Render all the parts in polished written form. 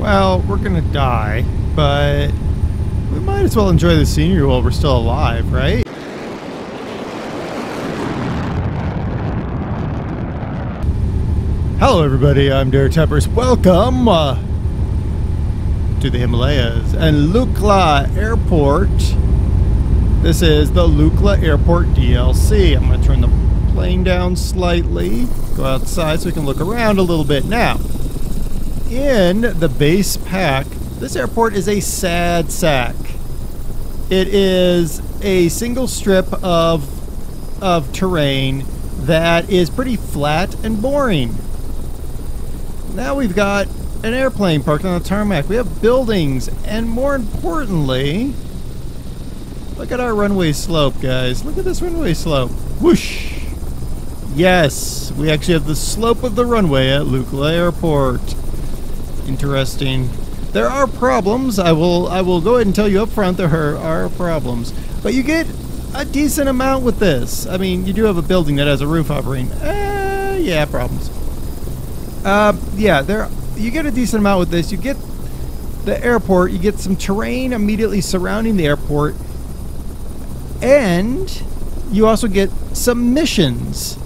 Well, we're gonna die, but we might as well enjoy the scenery while we're still alive, right? Hello everybody, I'm DerTebbers. Welcome to the Himalayas and Lukla Airport. This is the Lukla Airport DLC. I'm going to turn the plane down slightly, go outside so we can look around a little bit. Now, in the base pack, this airport is a sad sack. It is a single strip of terrain that is pretty flat and boring. Now we've got an airplane parked on the tarmac. We have buildings, and more importantly, look at our runway slope, guys. Look at this runway slope. Whoosh! Yes, we actually have the slope of the runway at Lukla Airport. Interesting. There are problems. I will go ahead and tell you up front there are problems. But you get a decent amount with this. I mean, you do have a building that has a roof hovering. Yeah, problems. Yeah, you get a decent amount with this. You get the airport, you get some terrain immediately surrounding the airport, and you also get some missions.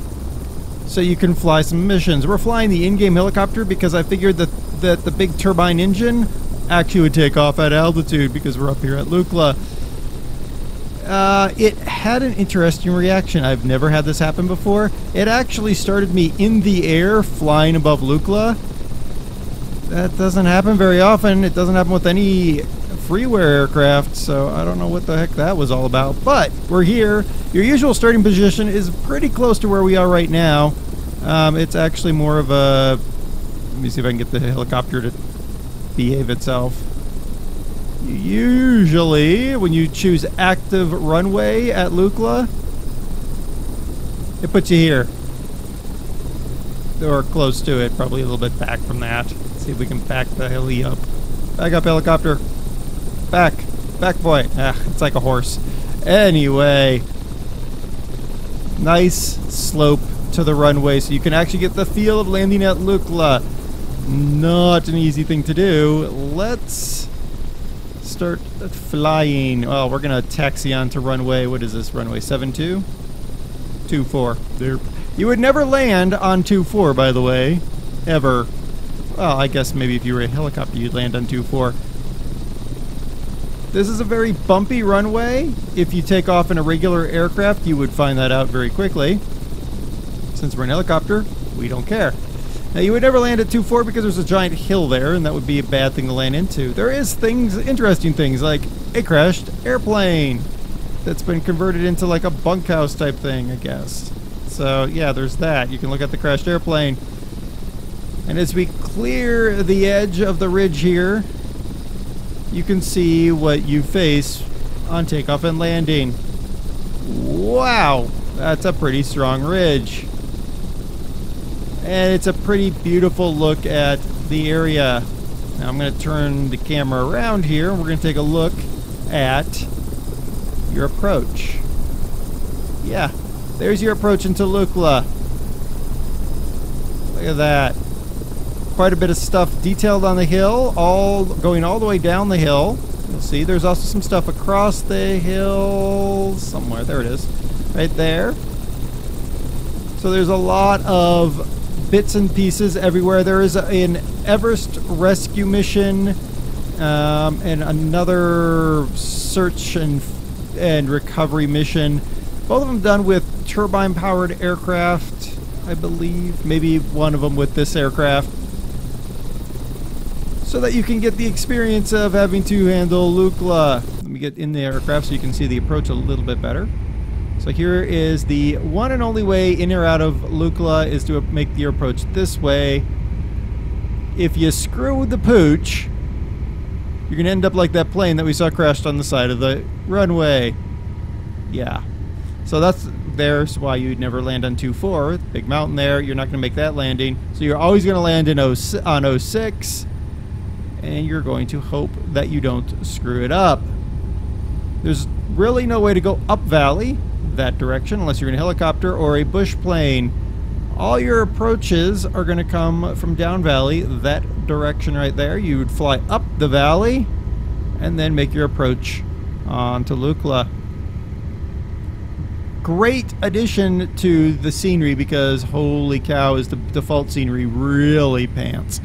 So you can fly some missions. We're flying the in-game helicopter because I figured that the big turbine engine actually would take off at altitude because we're up here at Lukla. It had an interesting reaction. I've never had this happen before. It actually started me in the air flying above Lukla. That doesn't happen very often. It doesn't happen with any freeware aircraft, so I don't know what the heck that was all about. But we're here. Your usual starting position is pretty close to where we are right now. It's actually more of a... Let me see if I can get the helicopter to behave itself. Usually, when you choose active runway at Lukla, it puts you here. Or close to it, probably a little bit back from that. Let's see if we can back the heli up. Back up, helicopter. Back. Back, boy. It's like a horse. Anyway. Nice slope to the runway, so you can actually get the feel of landing at Lukla. Not an easy thing to do. Let's start flying. Oh, we're gonna taxi onto runway. What is this? Runway 72? 24. There. You would never land on 24, by the way. Ever. Well, I guess maybe if you were a helicopter, you'd land on 24. This is a very bumpy runway. If you take off in a regular aircraft, you would find that out very quickly. Since we're an helicopter, we don't care. Now, you would never land at 24 because there's a giant hill there, and that would be a bad thing to land into. There is things, interesting things, like a crashed airplane that's been converted into like a bunkhouse type thing, I guess. So, yeah, there's that. You can look at the crashed airplane. And as we clear the edge of the ridge here, you can see what you face on takeoff and landing. Wow, that's a pretty strong ridge. And it's a pretty beautiful look at the area. Now I'm going to turn the camera around here, and we're going to take a look at your approach. Yeah, there's your approach into Lukla. Look at that. Quite a bit of stuff detailed on the hill, going all the way down the hill. You'll see there's also some stuff across the hill somewhere. There it is. Right there. So there's a lot of bits and pieces everywhere. There is an Everest rescue mission and another search and recovery mission. Both of them done with turbine-powered aircraft, I believe. Maybe one of them with this aircraft. So that you can get the experience of having to handle Lukla. Let me get in the aircraft so you can see the approach a little bit better. So here is the one and only way in or out of Lukla is to make the approach this way. If you screw the pooch, you're going to end up like that plane that we saw crashed on the side of the runway. Yeah. So there's why you'd never land on 24. Big mountain there. You're not going to make that landing. So you're always going to land on 06. And you're going to hope that you don't screw it up. There's really no way to go up valley that direction unless you're in a helicopter or a bush plane. All your approaches are going to come from down valley, that direction right there. You would fly up the valley and then make your approach onto Lukla. Great addition to the scenery because holy cow, is the default scenery really pants.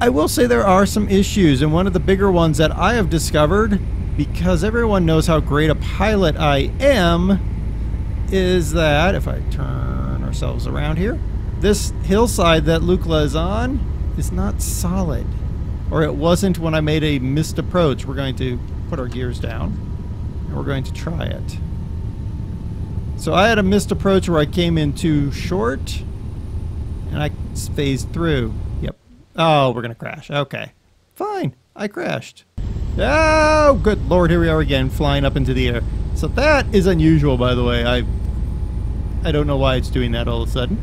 I will say there are some issues, and one of the bigger ones that I have discovered, because everyone knows how great a pilot I am, is that if I turn ourselves around here, this hillside that Lukla is on is not solid. Or it wasn't when I made a missed approach. We're going to put our gears down and we're going to try it. So I had a missed approach where I came in too short and I phased through. Yep. Oh, we're going to crash. Okay. Fine. I crashed. Oh, good Lord. Here we are again, flying up into the air. So that is unusual, by the way. I don't know why it's doing that all of a sudden.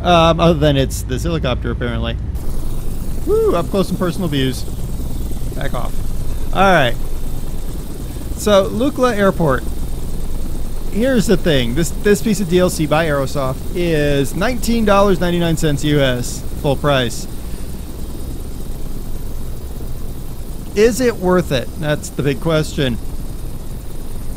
Other than it's this helicopter, apparently. Woo, up close and personal views. Back off. Alright. So, Lukla Airport. Here's the thing. This piece of DLC by Aerosoft is $19.99 US. Full price. Is it worth it? That's the big question.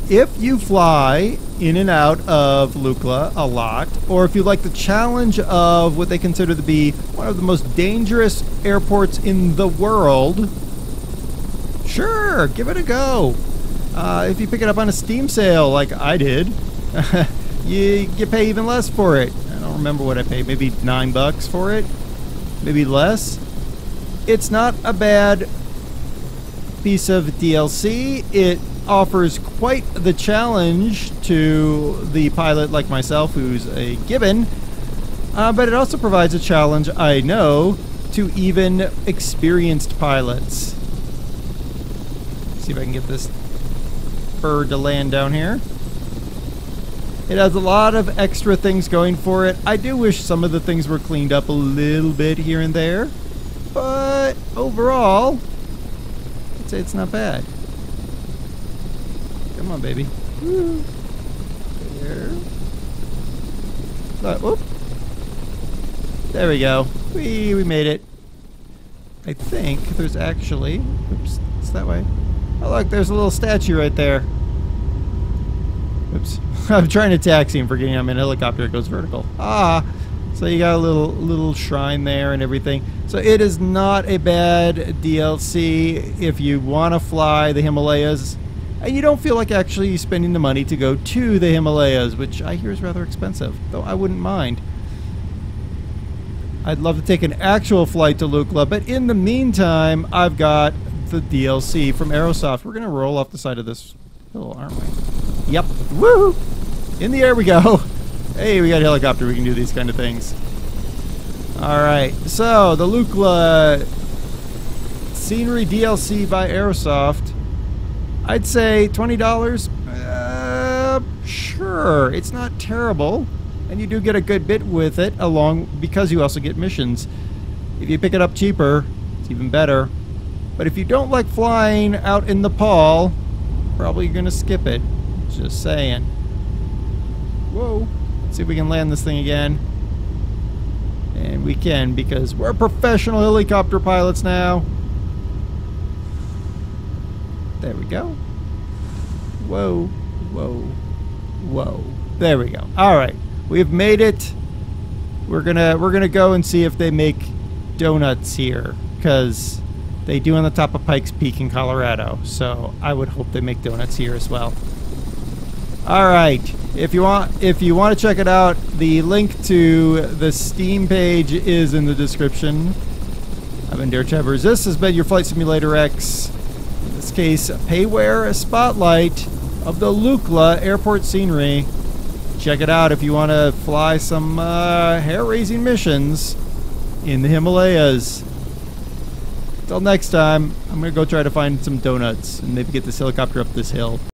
If you fly in and out of Lukla a lot, or if you like the challenge of what they consider to be one of the most dangerous airports in the world, sure, give it a go. If you pick it up on a Steam sale like I did, you pay even less for it. I don't remember what I paid, maybe $9 for it, maybe less. It's not a bad piece of DLC. It offers quite the challenge to the pilot like myself, who's a gibbon, but it also provides a challenge, I know, to even experienced pilots. See if I can get this bird to land down here. It has a lot of extra things going for it. I do wish some of the things were cleaned up a little bit here and there, but overall, I'd say it's not bad. Come on, baby. Woo. There. Whoop. There we go. We made it. I think there's actually... Oops, it's that way. Oh, look, there's a little statue right there. Oops. I'm trying to taxi him for getting him in a helicopter. It goes vertical. Ah! So you got a little shrine there and everything. So it is not a bad DLC if you want to fly the Himalayas and you don't feel like actually spending the money to go to the Himalayas, which I hear is rather expensive, though I wouldn't mind. I'd love to take an actual flight to Lukla, but in the meantime, I've got the DLC from Aerosoft. We're going to roll off the side of this hill, aren't we? Yep. Woo! In the air we go. Hey, we got a helicopter. We can do these kind of things. Alright, so the Lukla Scenery DLC by Aerosoft. I'd say $20. Sure, it's not terrible. And you do get a good bit with it along because you also get missions. If you pick it up cheaper, it's even better. But if you don't like flying out in Nepal, probably going to skip it. Just saying. Whoa. Let's see if we can land this thing again. And we can, because we're professional helicopter pilots now. There we go. Whoa, whoa, whoa. There we go. All right, we've made it. We're gonna go and see if they make donuts here, because they do on the top of Pikes Peak in Colorado. So I would hope they make donuts here as well. All right. If you want to check it out, the link to the Steam page is in the description. I've been DerTebbers. This has been your Flight Simulator X. In this case, Payware, a spotlight of the Lukla airport scenery. Check it out if you want to fly some hair-raising missions in the Himalayas. Till next time, I'm going to go try to find some donuts and maybe get this helicopter up this hill.